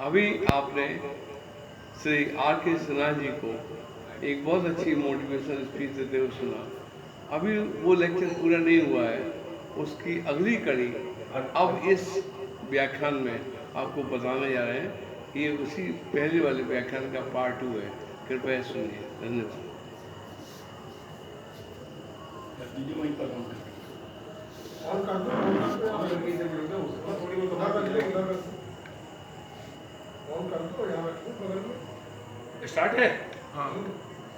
अभी आपने श्री आर के सिन्हा जी को एक बहुत अच्छी मोटिवेशनल स्पीच देते हुए सुना। अभी वो लेक्चर पूरा नहीं हुआ है, उसकी अगली कड़ी अब इस व्याख्यान में आपको बताने जा रहे हैं। ये उसी पहले वाले व्याख्यान का पार्ट 2 है। कृपया सुनिए। धन्यवाद। वहीं पर काम करते और कर दो और लड़की से मिल दो उसको थोड़ी बहुत उधर रख दो और कर दो यहाँ रख दो बगल में हैं। स्टार्ट है। हाँ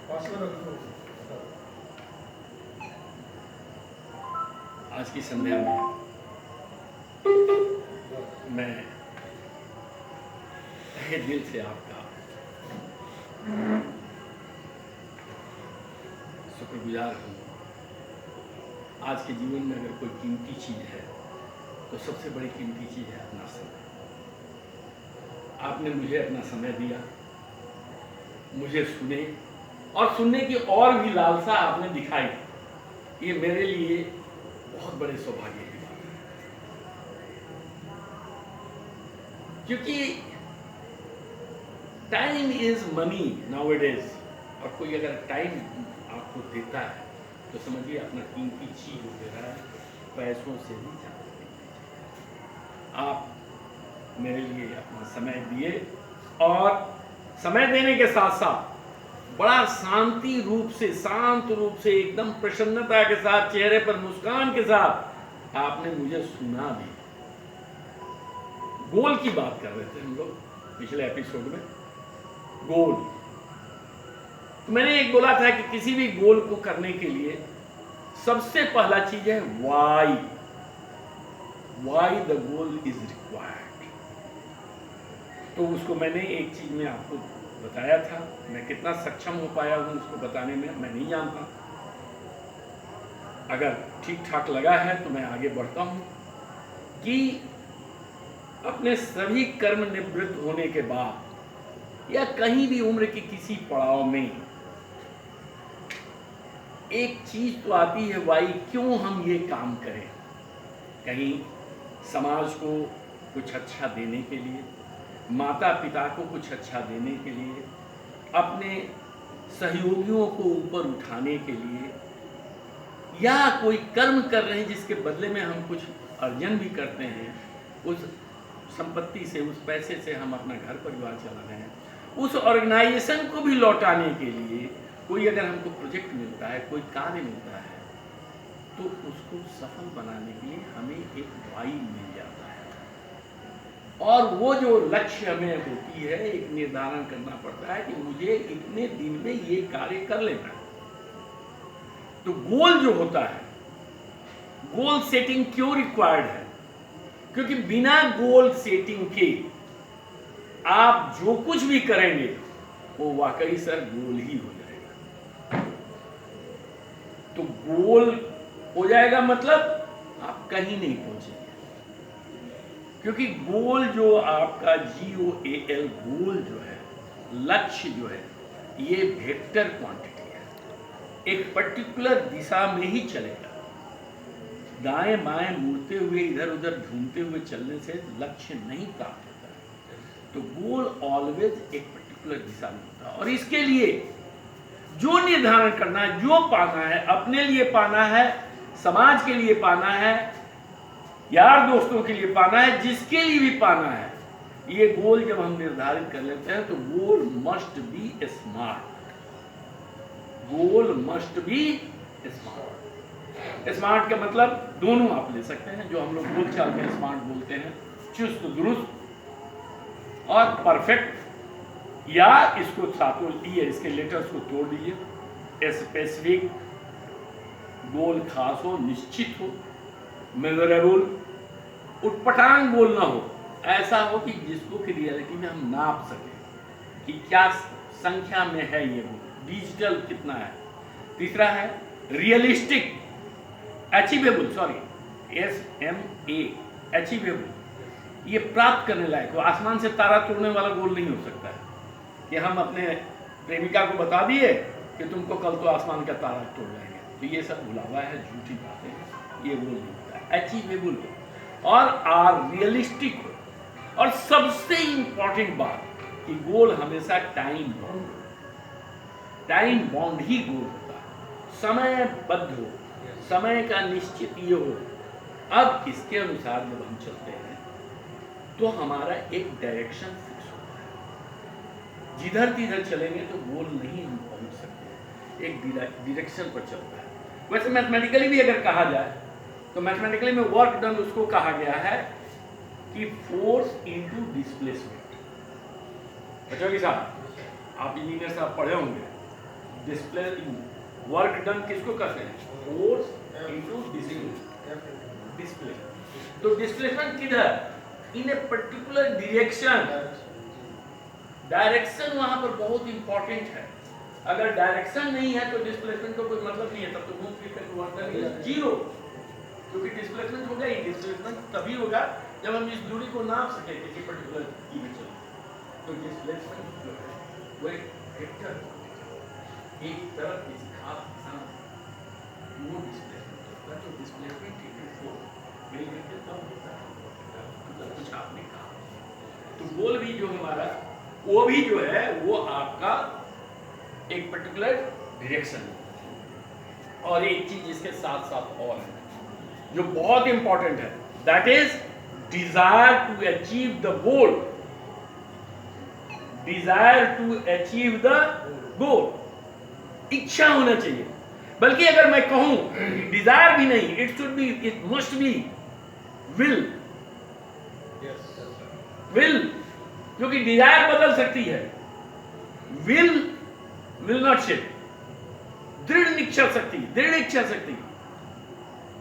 पास में रख दो। आज की संध्या में मैं तहे दिल से आपका शुक्रगुजार हूँ। आज के जीवन में अगर कोई कीमती चीज है तो सबसे बड़ी कीमती चीज है अपना समय। आपने मुझे अपना समय दिया, मुझे सुने और सुनने की और भी लालसा आपने दिखाई। ये मेरे लिए बहुत बड़े सौभाग्य की बात है, क्योंकि टाइम इज मनी नाउअडेज। और कोई अगर टाइम आपको देता है तो समझिए अपना कीमती चीज हो दे रहा है, पैसों से भी ज्यादा। आप मेरे लिए अपना समय दिए और समय देने के साथ साथ बड़ा शांति रूप से, शांत रूप से, एकदम प्रसन्नता के साथ, चेहरे पर मुस्कान के साथ आपने मुझे सुना भी। गोल की बात कर रहे थे हम लोग पिछले एपिसोड में, गोल। तो मैंने एक बोला था कि किसी भी गोल को करने के लिए सबसे पहला चीज है why. Why the goal is required. तो उसको मैंने एक चीज में आपको बताया था। मैं कितना सक्षम हो पाया हूं उसको बताने में मैं नहीं जानता। अगर ठीक ठाक लगा है तो मैं आगे बढ़ता हूं कि अपने सभी कर्म निवृत्त होने के बाद या कहीं भी उम्र के किसी पड़ाव में एक चीज तो आती है, वाई, क्यों हम ये काम करें। कहीं समाज को कुछ अच्छा देने के लिए, माता पिता को कुछ अच्छा देने के लिए, अपने सहयोगियों को ऊपर उठाने के लिए, या कोई कर्म कर रहे हैं जिसके बदले में हम कुछ अर्जन भी करते हैं, उस संपत्ति से, उस पैसे से हम अपना घर परिवार चला रहे हैं, उस ऑर्गेनाइजेशन को भी लौटाने के लिए कोई अगर हमको प्रोजेक्ट मिलता है, कोई कार्य मिलता है, तो उसको सफल बनाने के लिए हमें एक वाई मिल जाता है। और वो जो लक्ष्य हमें होती है, एक निर्धारण करना पड़ता है कि मुझे इतने दिन में ये कार्य कर लेना है। तो गोल जो होता है, गोल सेटिंग क्यों रिक्वायर्ड है? क्योंकि बिना गोल सेटिंग के आप जो कुछ भी करेंगे वो वाकई सर गोल ही हो जाएगा। तो गोल हो जाएगा मतलब आप कहीं नहीं पहुंचेंगे, क्योंकि गोल जो आपका GOAL गोल जो है, लक्ष्य जो है, ये वेक्टर क्वांटिटी है, एक पर्टिकुलर दिशा में ही चलेगा। दाएं बाएं मुड़ते हुए, इधर उधर घूमते हुए चलने से लक्ष्य नहीं प्राप्त होता है। तो गोल ऑलवेज एक पर्टिकुलर दिशा में होता है। और इसके लिए जो निर्धारण करना है, जो पाना है, अपने लिए पाना है, समाज के लिए पाना है, यार दोस्तों के लिए पाना है, जिसके लिए भी पाना है, ये गोल जब हम निर्धारित कर लेते हैं तो goal must be smart. Goal must be smart. Smart का मतलब दोनों आप ले सकते हैं, जो हम लोग बोलचाल में स्मार्ट बोलते हैं, चुस्त दुरुस्त और परफेक्ट, या इसको सातों लिए इसके लेटर्स को तोड़ दीजिए। स्पेसिफिक, गोल खास हो, निश्चित हो, मेजरेबल, उटपटांग गोल ना हो, ऐसा हो कि जिसको कि रियलिटी में हम नाप सकें कि क्या संख्या में है ये गोल, डिजिटल कितना है। तीसरा है रियलिस्टिक, अचीवेबल, SMA, अचीवेबल, ये प्राप्त करने लायक हो। आसमान से तारा तोड़ने वाला गोल नहीं हो सकता है कि हम अपने प्रेमिका को बता दिए कि तुमको कल तो आसमान का तारा तोड़ जाएंगे। तो ये सब भुलावा है, झूठी बातें हैं, ये गोल नहीं होता है। अचीवेबल हो और रियलिस्टिक हो। और सबसे इंपॉर्टेंट बात कि गोल हमेशा टाइम बाउंड ही गोल होता है, समयबद्ध हो, समय का निश्चित ये हो। अब इसके अनुसार जब हम चलते हैं तो हमारा एक डायरेक्शन फिक्स होता है। जिधर तिधर चलेंगे तो गोल नहीं हम पहुंच सकते, एक डायरेक्शन पर चलता है। वैसे मैथमेटिकली भी अगर कहा जाए तो मैथमेटिकली में वर्क डन उसको कहा गया है कि फोर्स इनटू डिस्प्लेसमेंट। बच्चों के साथ आप इंजीनियर साहब पढ़े होंगे, वर्क डन किसको कहते हैं? Force into displacement. तो डिस्प्लेसमेंट किधर? इन ए पर्टिकुलर डायरेक्शन वहां पर बहुत इंपॉर्टेंट है। अगर डायरेक्शन नहीं है तो डिस्प्लेसमेंट का कोई मतलब नहीं है, तब तो घूम फिर कर वर्क जीरो, क्योंकि डिस्प्लेसमेंट होगा ही। डिस्प्लेसमेंट तभी होगा जब हम इस दूरी को नाप सके किसी पर्टिकुलर की में चले। तो डिस्प्लेसमेंट जो है वो एक वेक्टर, एक तरफ किसी खास दिशा में वो डिस्प्लेसमेंट होता है। तो डिस्प्लेसमेंट मिल करके तब होता है, मतलब कुछ आपने कहा। तो गोल भी जो हमारा वो भी जो है वो आपका एक पर्टिकुलर डायरेक्शन है। और एक चीज इसके साथ साथ और है जो बहुत इंपॉर्टेंट है, that is desire to achieve the goal. Desire to achieve the goal, इच्छा होना चाहिए। बल्कि अगर मैं कहूं डिजायर भी नहीं, it should be, it must be will. Will, क्योंकि डिजायर बदल सकती है, विल नॉट शिफ्ट। दृढ़ इच्छा शक्ति,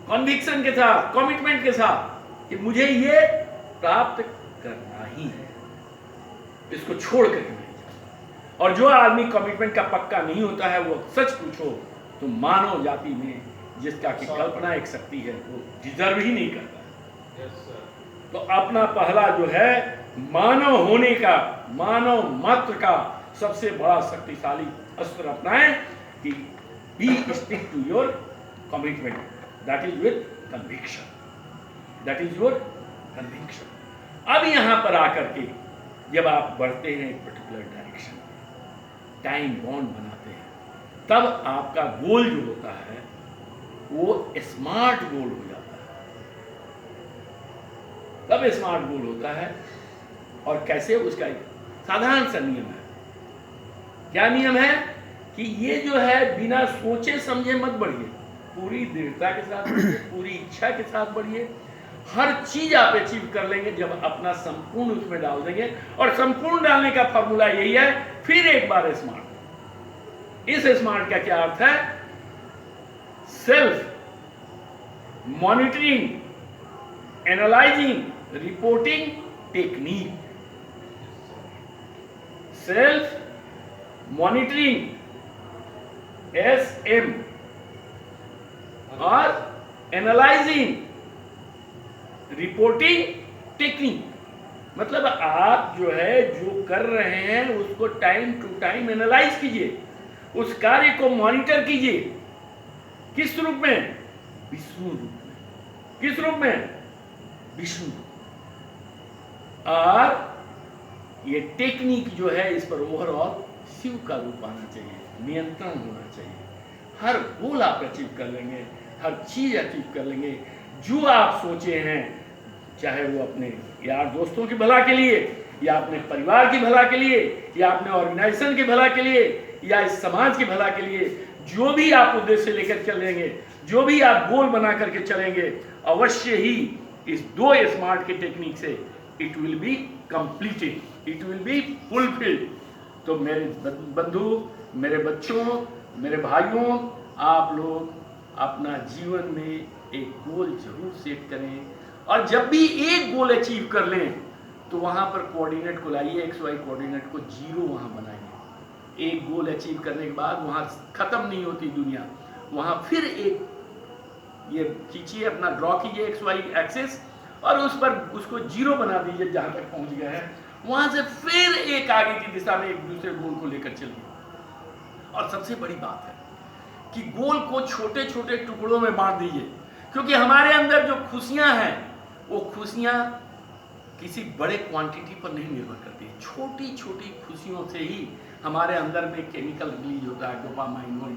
कॉन्विक्शन के साथ, कमिटमेंट के साथ कि मुझे ये प्राप्त करना ही है, इसको छोड़ करके नहीं जाना। और जो आदमी कमिटमेंट का पक्का नहीं होता है, वो सच पूछो तो मानव जाति में जिसका की कल्पना एक शक्ति है वो डिजर्व ही नहीं करता है। तो अपना पहला जो है मानव होने का, मानव मात्र का सबसे बड़ा शक्तिशाली अस्त्र अपनाएं कि be stick to your commitment, that is with conviction, that is your conviction. अब यहां पर आकर के जब आप बढ़ते हैं एक पर्टिकुलर डायरेक्शन, टाइम बॉन्ड बनाते हैं, तब आपका गोल जो होता है वो स्मार्ट गोल हो जाता है। तब स्मार्ट गोल होता है। और कैसे? उसका एक साधारण सा नियम है। क्या नियम है? कि ये जो है बिना सोचे समझे मत बढ़िए, पूरी दृढ़ता के साथ बढ़िए, पूरी इच्छा के साथ बढ़िए। हर चीज आप अचीव कर लेंगे जब अपना संपूर्ण उसमें डाल देंगे। और संपूर्ण डालने का फॉर्मूला यही है, फिर एक बार स्मार्ट। इस स्मार्ट का क्या अर्थ है? Self monitoring, analysing, reporting technique. Self monitoring SM और एनालाइजिंग, रिपोर्टिंग टेक्निक। मतलब आप जो है जो कर रहे हैं उसको टाइम टू टाइम एनालाइज कीजिए, उस कार्य को मॉनिटर कीजिए। किस रूप में? विष्णु रूप में। किस रूप में? विष्णु। और ये टेक्निक जो है इस पर ओवरऑल शिव का रूप आना चाहिए, नियंत्रण होना चाहिए। हर गोल आप अचीव कर लेंगे, हर चीज अचीव कर लेंगे जो आप सोचे हैं, चाहे वो अपने यार दोस्तों की भला के लिए, या अपने परिवार की भला के लिए, या अपने ऑर्गेनाइजेशन की भला के लिए, या इस समाज की भला के लिए। जो भी आप उद्देश्य लेकर चलेंगे, जो भी आप गोल बना करके चलेंगे, अवश्य ही इस दो स्मार्ट के टेक्निक से it will be completed, it will be fulfilled. तो मेरे बंधु, मेरे बच्चों, मेरे भाइयों, आप लोग अपना जीवन में एक गोल जरूर सेट करें। और जब भी एक गोल अचीव कर लें तो वहां पर कोऑर्डिनेट को लाइए, XY कोऑर्डिनेट को 0 वहां बनाइए। एक गोल अचीव करने के बाद वहां खत्म नहीं होती दुनिया, वहां फिर एक ये खींचिए, अपना ड्रॉ कीजिए XY एक्सिस, और उस पर उसको 0 बना दीजिए जहां तक पहुंच गया है। वहां से फिर एक आगे की दिशा में एक दूसरे गोल को लेकर चलिए। और सबसे बड़ी बात है कि गोल को छोटे छोटे टुकड़ों में बांट दीजिए, क्योंकि हमारे अंदर जो खुशियां हैं वो खुशियां किसी बड़े क्वांटिटी पर नहीं निर्भर करती है। छोटी छोटी खुशियों से ही हमारे अंदर में केमिकल रिलीज होता है, डोपामाइन हो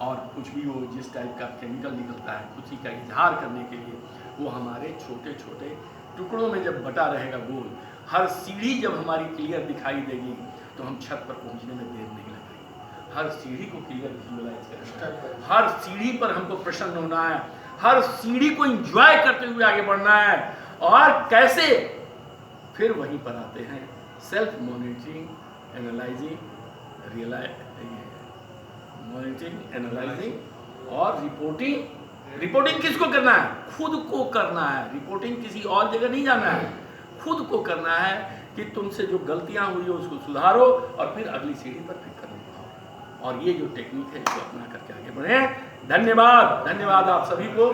और कुछ भी हो, जिस टाइप का केमिकल निकलता है खुशी का इजहार करने के लिए, वो हमारे छोटे छोटे टुकड़ों में जब बटा रहेगा गोल, हर सीढ़ी जब हमारी क्लियर दिखाई देगी तो हम छत पर पहुंचने में देर नहीं लगेगी। हर सीढ़ी को क्लियर विजुअलाइज करना है, हर सीढ़ी पर हमको प्रसन्न होना है, हर सीढ़ी को एंजॉय करते हुए आगे बढ़ना है। और कैसे, फिर वहीं पर आते हैं self monitoring, analysing, monitoring, analysing और रिपोर्टिंग। रिपोर्टिंग किसको करना है? खुद को करना है। रिपोर्टिंग किसी और जगह नहीं जाना है, खुद को करना है कि तुमसे जो गलतियां हुई हो उसको सुधारो और फिर अगली सीढ़ी पर फिर कदम बढ़ाओ। और ये जो टेक्निक है इसको अपना करके आगे बढ़े। धन्यवाद, धन्यवाद आप सभी को।